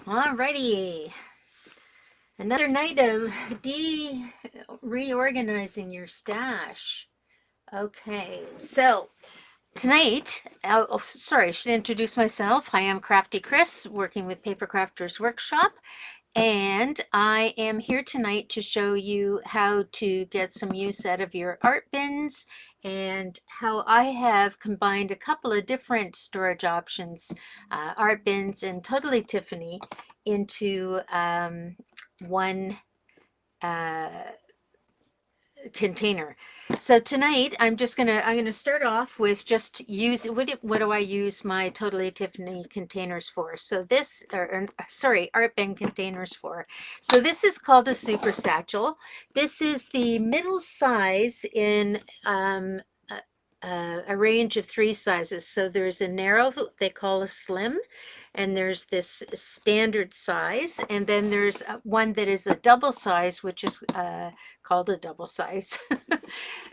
Alrighty, another night of reorganizing your stash. Okay, so tonight, sorry, I should introduce myself. I am Crafty Kris, working with Papercrafter's Workshop, and I am here tonight to show you how to get some use out of your art bins and how I have combined a couple of different storage options, art bins and Totally Tiffany, into one uh, container. So tonight I'm gonna start off with just use what do I use my Totally Tiffany containers for? So this or sorry, art bin containers for. So this is called a Super Satchel. This is the middle size in a range of three sizes. So there's a narrow, they call a slim, and there's this standard size, and then there's one that is a double size, which is called a double size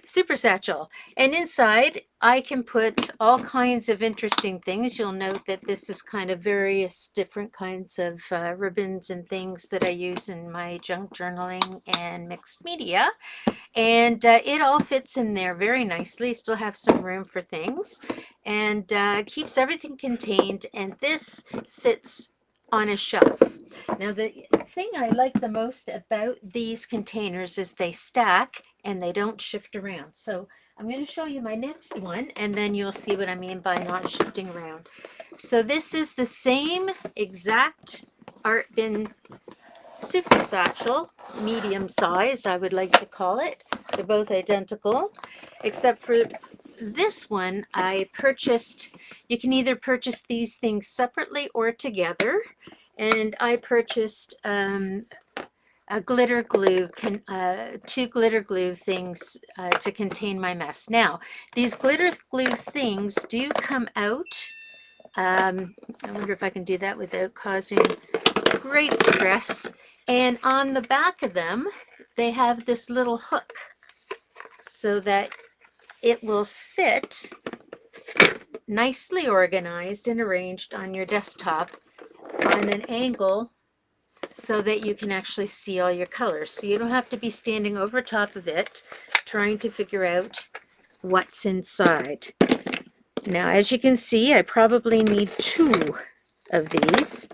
super satchel. And inside I can put all kinds of interesting things. You'll note that this is kind of various different kinds of ribbons and things that I use in my junk journaling and mixed media, and it all fits in there very nicely. Still have some room for things, and keeps everything contained, and this sits on a shelf. Now the thing I like the most about these containers is they stack and they don't shift around. So I'm going to show you my next one, and then you'll see what I mean by not shifting around. So this is the same exact art bin super satchel, medium sized, I would like to call it. They're both identical, except for this one I purchased. You can either purchase these things separately or together, and I purchased a glitter glue, two glitter glue things to contain my mess. Now, these glitter glue things do come out. I wonder if I can do that without causing great stress. And on the back of them, they have this little hook so that it will sit nicely organized and arranged on your desktop on an angle so that you can actually see all your colors. So you don't have to be standing over top of it trying to figure out what's inside. Now, as you can see, I probably need two of these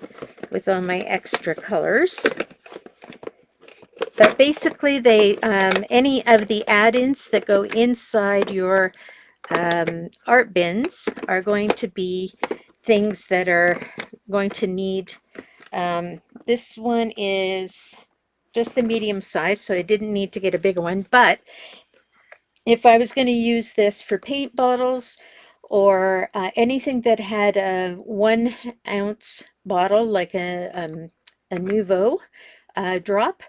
with all my extra colors. But basically, they any of the add-ins that go inside your art bins are going to be things that are going to need. This one is just the medium size, so I didn't need to get a bigger one. But if I was going to use this for paint bottles or anything that had a 1 ounce bottle, like a Nouveau drop,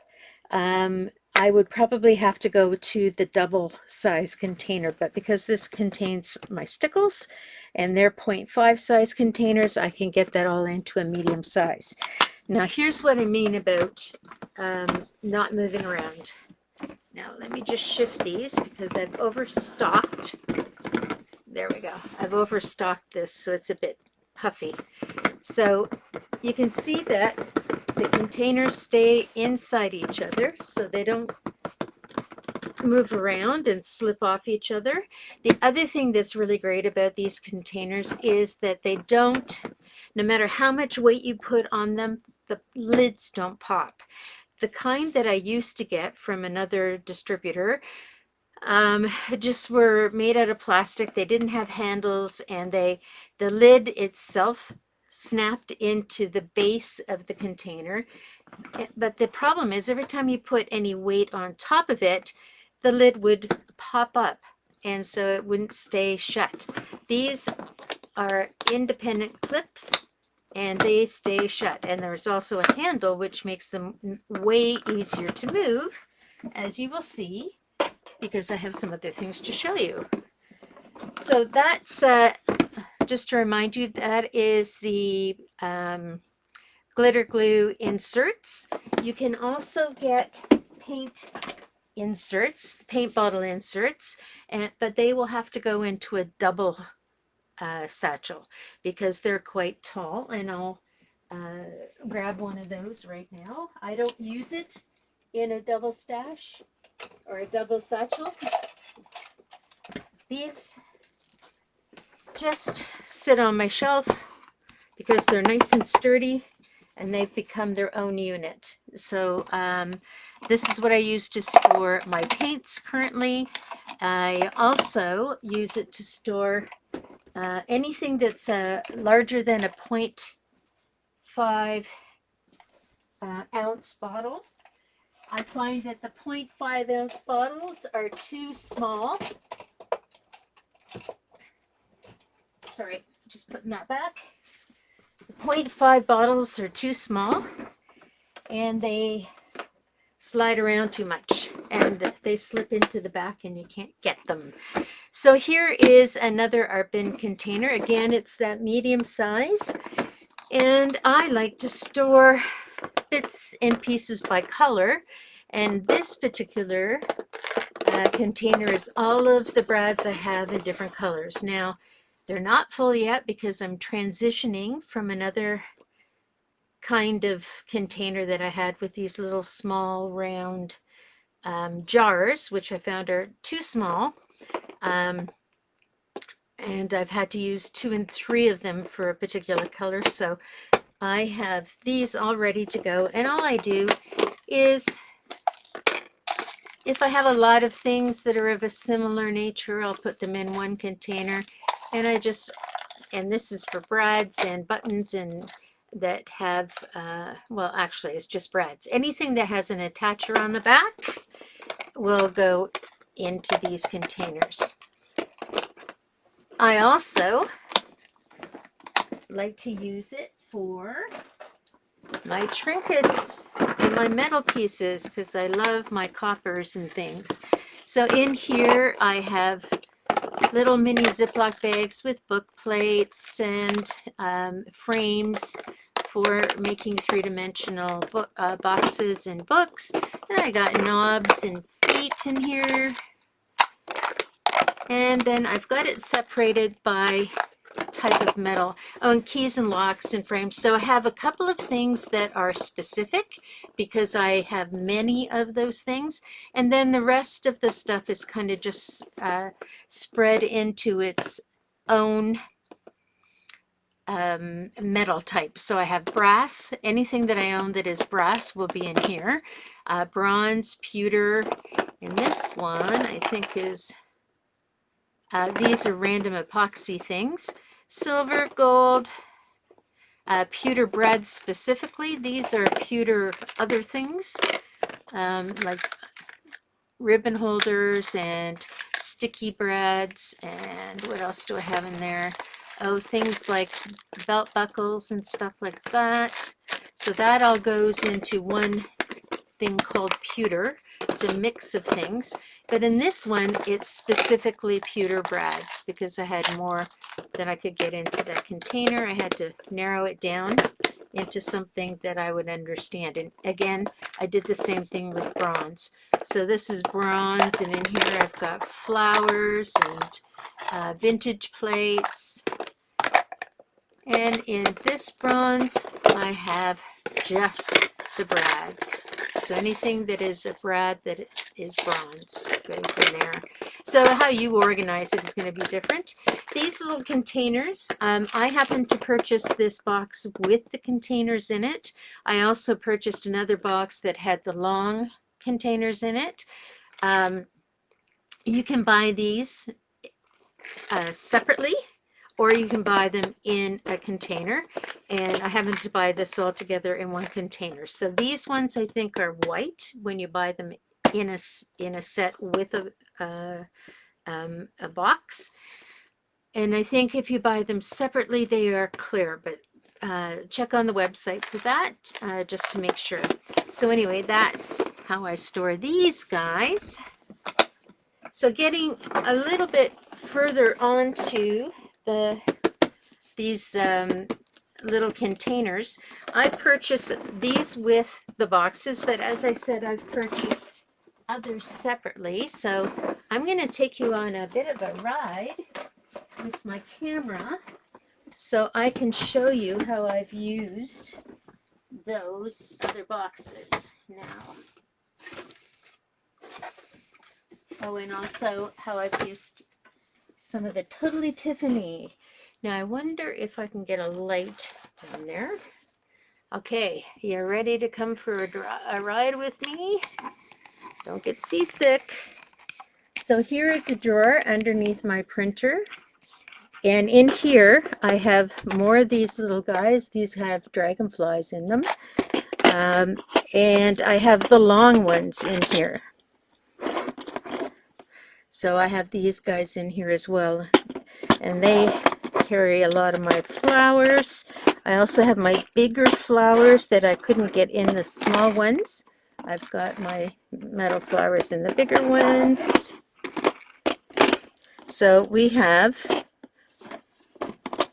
I would probably have to go to the double size container, but because this contains my stickles and they're 0.5 size containers, I can get that all into a medium size. Now here's what I mean about not moving around. Now let me just shift these because I've overstocked. There we go. I've overstocked this, so it's a bit puffy. So you can see that the containers stay inside each other so they don't move around and slip off each other. The other thing that's really great about these containers is that they don't, no matter how much weight you put on them, the lids don't pop. The kind that I used to get from another distributor just were made out of plastic. They didn't have handles, and the lid itself snapped into the base of the container. But the problem is every time you put any weight on top of it, the lid would pop up, and so it wouldn't stay shut. These are independent clips and they stay shut, and there's also a handle which makes them way easier to move, as you will see, because I have some other things to show you. So that's just to remind you, that is the glitter glue inserts. You can also get paint inserts, paint bottle inserts, but they will have to go into a double satchel because they're quite tall, and I'll grab one of those right now. I don't use it in a double stash or a double satchel. These just sit on my shelf because they're nice and sturdy and they've become their own unit. So this is what I use to store my paints currently. I also use it to store anything that's larger than a 0.5 ounce bottle. I find that the 0.5 ounce bottles are too small. Sorry, just putting that back. The 0.5 bottles are too small and they slide around too much and they slip into the back and you can't get them. So here is another art bin container. Again, it's that medium size, and I like to store bits and pieces by color, and this particular container is all of the brads I have in different colors. Now, they're not full yet because I'm transitioning from another kind of container that I had with these little small round jars, which I found are too small. And I've had to use 2 and 3 of them for a particular color. So I have these all ready to go. And all I do is, if I have a lot of things that are of a similar nature, I'll put them in one container. And and this is for brads and buttons and that have, well, actually it's just brads. Anything that has an attacher on the back will go into these containers. I also like to use it for my trinkets and my metal pieces because I love my coppers and things. So in here I have little mini Ziploc bags with book plates and frames for making three-dimensional boxes and books. And I got knobs and feet in here. And then I've got it separated by type of metal. Oh, and keys and locks and frames. So I have a couple of things that are specific because I have many of those things. And then the rest of the stuff is kind of just spread into its own metal type. So I have brass. Anything that I own that is brass will be in here. Bronze, pewter, and this one I think is these are random epoxy things. Silver, gold, pewter brads specifically. These are pewter other things, like ribbon holders and sticky brads. And what else do I have in there? Oh, things like belt buckles and stuff like that. So that all goes into one thing called pewter. It's a mix of things, but in this one it's specifically pewter brads because I had more than I could get into that container. I had to narrow it down into something that I would understand. And again, I did the same thing with bronze. So this is bronze, and in here I've got flowers and vintage plates. And in this bronze I have just the brads. So anything that is a brad that is bronze goes in there. So how you organize it is going to be different. These little containers, I happened to purchase this box with the containers in it. I also purchased another box that had the long containers in it. You can buy these separately, or you can buy them in a container, and I happen to buy this all together in one container. So these ones I think are white when you buy them in a set with a box, and I think if you buy them separately they are clear, but check on the website for that just to make sure. So anyway, that's how I store these guys. So getting a little bit further onto these little containers, I purchased these with the boxes, but as I said, I've purchased others separately. So I'm going to take you on a bit of a ride with my camera so I can show you how I've used those other boxes now. Oh, and also how I've used some of the Totally Tiffany. Now I wonder if I can get a light down there. Okay, you ready to come for a ride with me? Don't get seasick. So here is a drawer underneath my printer. And in here, I have more of these little guys. These have dragonflies in them. And I have the long ones in here. So I have these guys in here as well. And they carry a lot of my flowers. I also have my bigger flowers that I couldn't get in the small ones. I've got my metal flowers in the bigger ones. So we have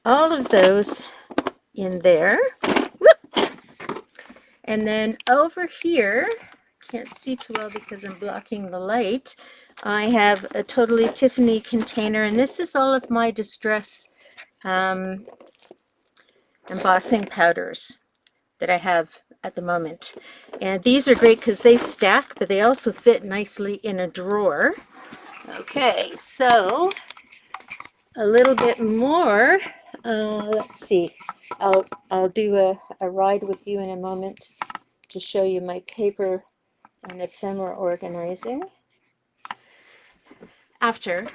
all of those in there. Whoop. And then over here, can't see too well because I'm blocking the light, I have a Totally Tiffany container, and this is all of my distress embossing powders that I have at the moment. And these are great because they stack, but they also fit nicely in a drawer. Okay, so a little bit more. Let's see. I'll do a ride with you in a moment to show you my paper and ephemera organizing after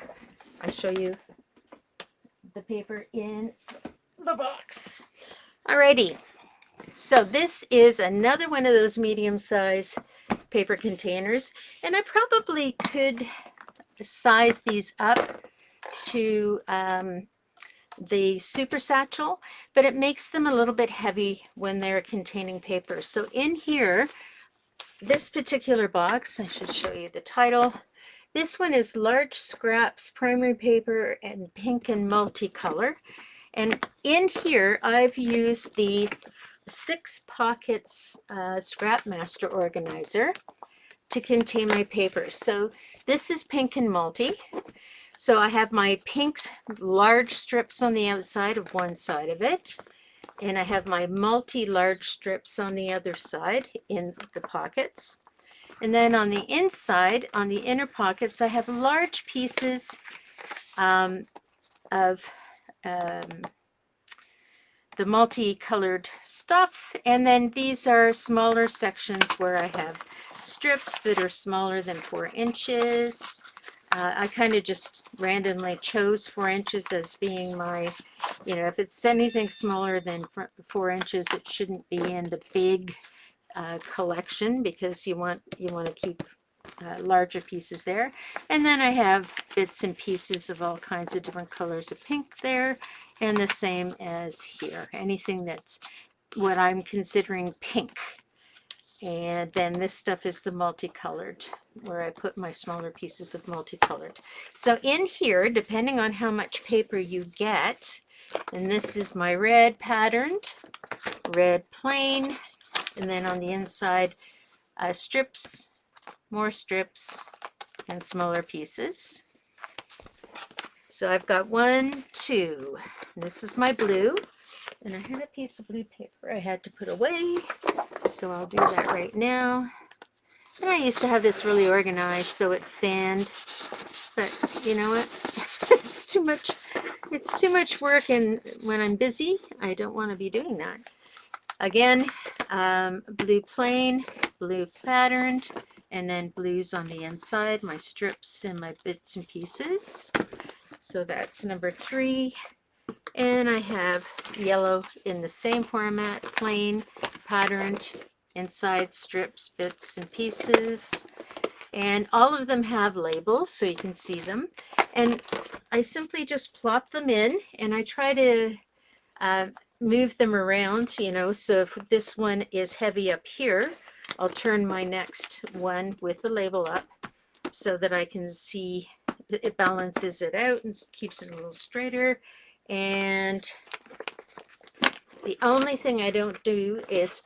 I show you the paper in the box. Alrighty, so this is another one of those medium-sized paper containers, and I probably could size these up to the Super Satchel, but it makes them a little bit heavy when they're containing paper. So in here, this particular box, I should show you the title. This one is Large Scraps Primary Paper and Pink and Multicolor. And in here, I've used the 6 Pockets Scrap Master Organizer to contain my paper. So this is pink and multi. So I have my pink large strips on the outside of one side of it, and I have my multi-large strips on the other side in the pockets. And then on the inside, on the inner pockets, I have large pieces of the multicolored stuff, and then these are smaller sections where I have strips that are smaller than 4 inches. I kind of just randomly chose 4 inches as being my, you know, if it's anything smaller than 4 inches, it shouldn't be in the big collection, because you want to keep larger pieces there. And then I have bits and pieces of all kinds of different colors of pink there, and the same as here, anything that's what I'm considering pink. And then this stuff is the multicolored, where I put my smaller pieces of multicolored. So in here, depending on how much paper you get, and this is my red patterned, red plain, and then on the inside, strips, more strips, and smaller pieces. So I've got 1, 2. This is my blue, and I had a piece of blue paper I had to put away, so I'll do that right now. And I used to have this really organized so it fanned, but you know what? It's too much work, and when I'm busy, I don't want to be doing that. Again, blue plain, blue patterned, and then blues on the inside, my strips and my bits and pieces. So that's number 3. And I have yellow in the same format, plain, patterned, inside strips, bits and pieces. And all of them have labels so you can see them. And I simply just plop them in, and I try to move them around, you know, so if this one is heavy up here, I'll turn my next one with the label up so that I can see it balances it out and keeps it a little straighter. And the only thing I don't do is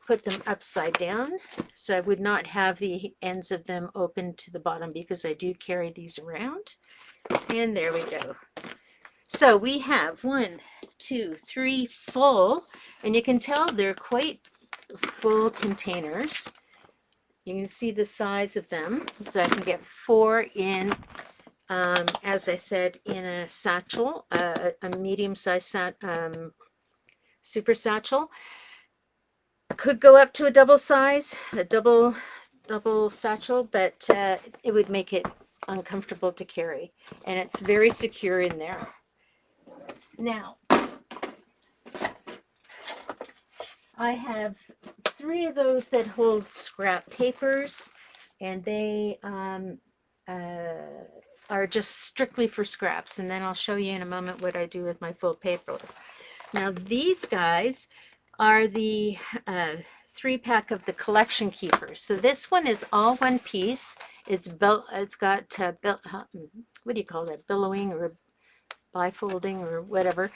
put them upside down, so I would not have the ends of them open to the bottom, because I do carry these around. And there we go. So we have 1, 2, 3 full, and you can tell they're quite full containers. You can see the size of them, so I can get 4 in, as I said, in a satchel, a medium-sized super satchel. Could go up to a double size, a double satchel, but it would make it uncomfortable to carry, and it's very secure in there. Now, I have 3 of those that hold scrap papers, and they are just strictly for scraps, and then I'll show you in a moment what I do with my full paper. Now these guys are the 3-pack of the collection keepers. So this one is all one piece. It's got what do you call that, billowing or bifolding or whatever.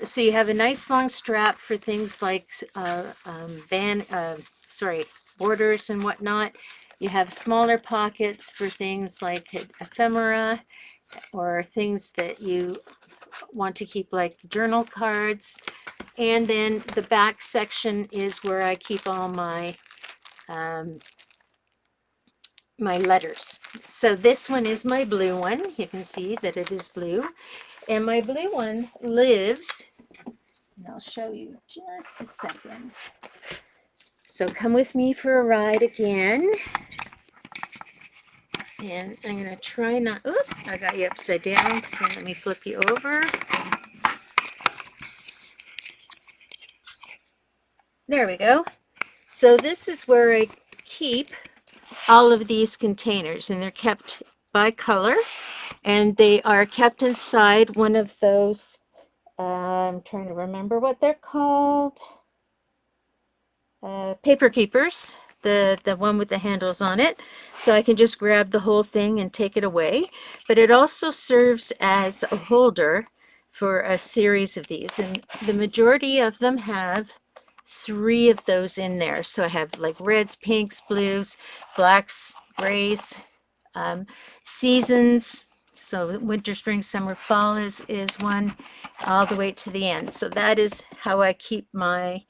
So you have a nice long strap for things like borders and whatnot. You have smaller pockets for things like ephemera or things that you want to keep, like journal cards. And then the back section is where I keep all my my letters. So this one is my blue one. You can see that it is blue. And my blue one lives, and I'll show you just a second. So come with me for a ride again. And I'm going to try not, oops, I got you upside down, so let me flip you over. There we go. So this is where I keep all of these containers, and they're kept by color, and they are kept inside one of those, I'm trying to remember what they're called, paper keepers, the one with the handles on it, so I can just grab the whole thing and take it away. But it also serves as a holder for a series of these, and the majority of them have 3 of those in there. So I have like reds, pinks, blues, blacks, grays, seasons. So winter, spring, summer, fall is one, all the way to the end. So that is how I keep my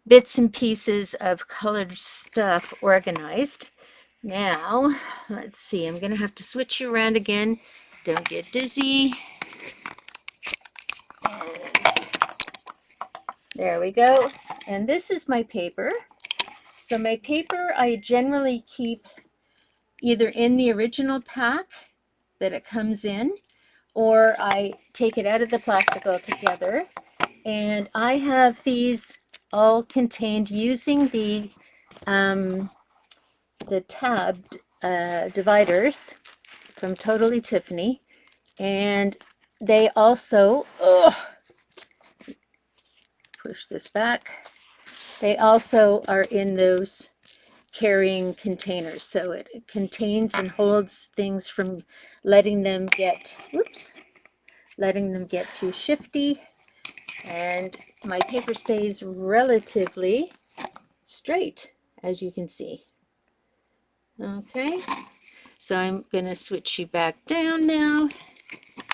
bits and pieces of colored stuff organized. Now, let's see, I'm going to have to switch you around again. Don't get dizzy. There we go. And this is my paper. So my paper I generally keep either in the original pack that it comes in, or I take it out of the plastic altogether. And I have these all contained using the tabbed dividers from Totally Tiffany. And they also, push this back, they also are in those carrying containers, so it contains and holds things from letting them get too shifty, and my paper stays relatively straight, as you can see. Okay, so I'm going to switch you back down now.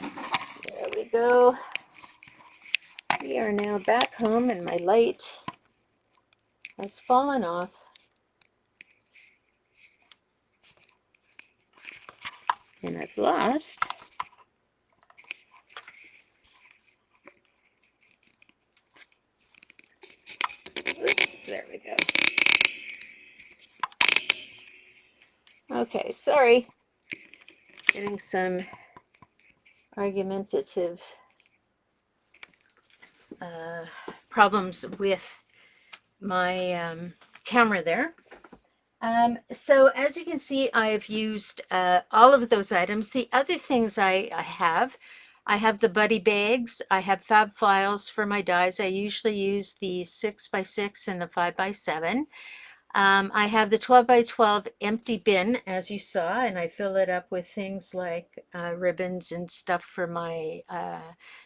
There we go. We are now back home, and my light has fallen off. And I've lost there we go. Okay, sorry. Getting some argumentative problems with my camera there. So as you can see, I have used all of those items. The other things I have the buddy bags. I have fab files for my dies. I usually use the 6x6 and the 5x7. I have the 12x12 empty bin, as you saw, and I fill it up with things like ribbons and stuff for my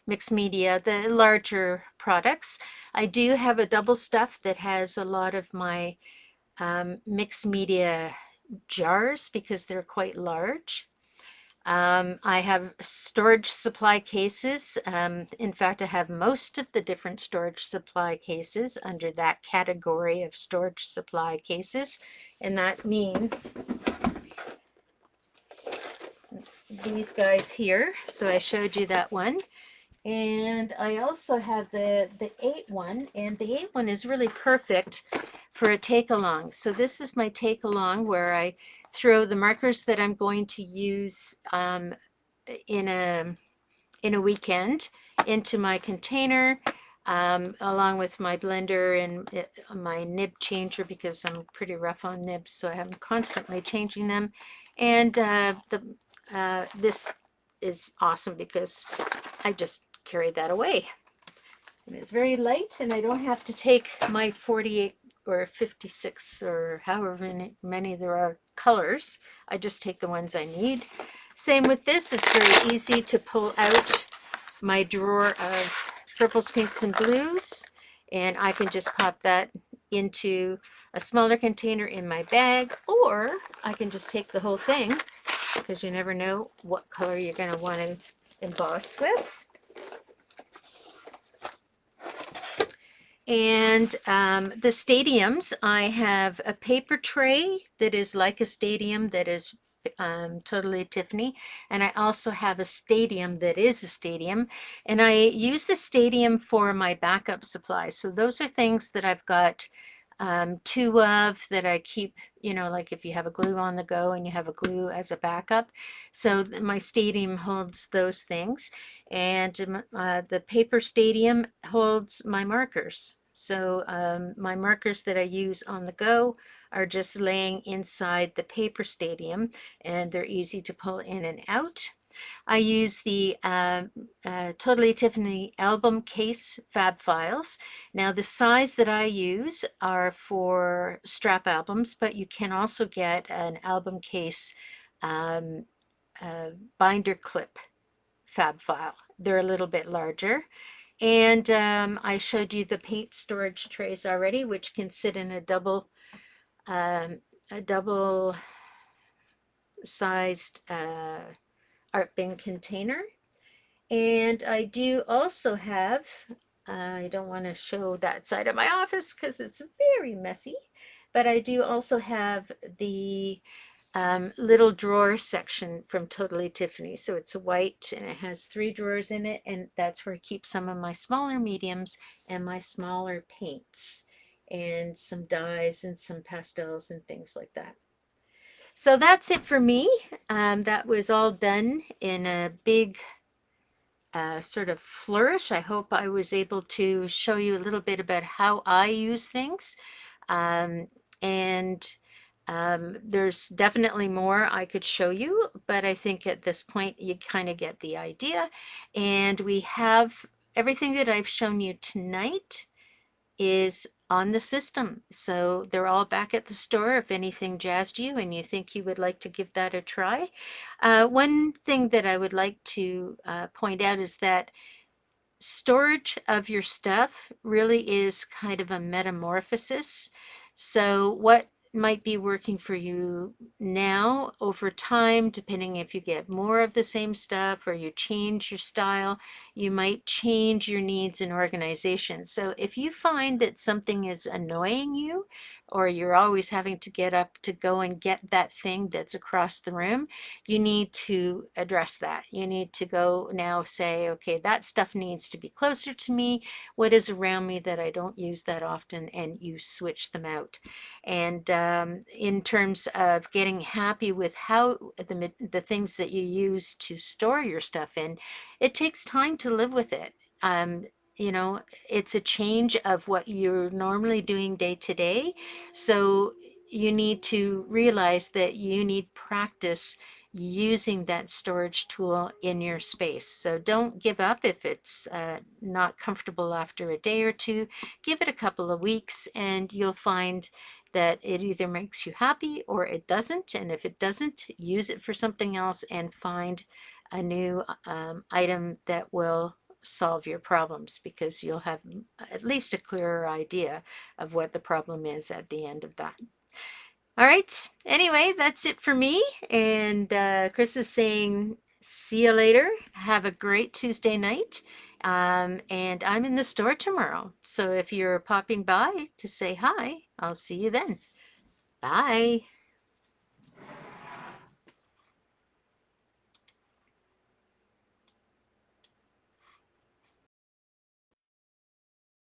mixed media, the larger products. I do have a double stuff that has a lot of my mixed media jars because they're quite large. I have storage supply cases. In fact, I have most of the different storage supply cases under that category of storage supply cases. And that means these guys here. So I showed you that one. And I also have the 8 one, and the 8 one is really perfect for a take along. So this is my take along where I throw the markers that I'm going to use in a weekend into my container, along with my blender and my nib changer, because I'm pretty rough on nibs, so I'm constantly changing them. And this is awesome because I just carry that away. And it's very light, and I don't have to take my 48 or 56 or however many there are colors. I just take the ones I need. Same with this. It's very easy to pull out my drawer of purples, pinks, and blues, and I can just pop that into a smaller container in my bag, or I can just take the whole thing, because you never know what color you're going to want to emboss with. And the stadiums, I have a paper tray that is like a stadium that is Totally Tiffany, and I also have a stadium that is a stadium, and I use the stadium for my backup supplies. So those are things that I've got two of that I keep, you know, like if you have a glue on the go and you have a glue as a backup. So my stadium holds those things, and the paper stadium holds my markers. So my markers that I use on the go are just laying inside the paper stadium, and they're easy to pull in and out. I use the Totally Tiffany album case fab files. Now the size that I use are for strap albums, but you can also get an album case um, binder clip fab file. They're a little bit larger. And I showed you the paint storage trays already, which can sit in um, a double sized art bin container. And I do also have, I don't want to show that side of my office because it's very messy, but I do also have the little drawer section from Totally Tiffany. So it's white and it has 3 drawers in it, and that's where I keep some of my smaller mediums and my smaller paints and some dyes and some pastels and things like that. So that's it for me. That was all done in a big sort of flourish. I hope I was able to show you a little bit about how I use things. Um, and there's definitely more I could show you, but I think at this point you kind of get the idea. And we have everything that I've shown you tonight is on the system. So they're all back at the store if anything jazzed you and you think you would like to give that a try. One thing that I would like to point out is that storage of your stuff really is kind of a metamorphosis. So what might be working for you now over time, depending if you get more of the same stuff or you change your style, you might change your needs and organization. So if you find that something is annoying you, or you're always having to get up to go and get that thing that's across the room, you need to address that. You need to go now say, okay, that stuff needs to be closer to me. What is around me that I don't use that often? And you switch them out. And in terms of getting happy with how the things that you use to store your stuff in, it takes time to live with it. You know, it's a change of what you're normally doing day to day. So you need to realize that you need practice using that storage tool in your space. So don't give up if it's not comfortable after a day or two. Give it a couple of weeks and you'll find that it either makes you happy or it doesn't. And if it doesn't, use it for something else and find a new item that will solve your problems, because you'll have at least a clearer idea of what the problem is at the end of that. All right. Anyway, that's it for me. And Kris is saying, see you later. Have a great Tuesday night. And I'm in the store tomorrow. So if you're popping by to say hi, I'll see you then. Bye.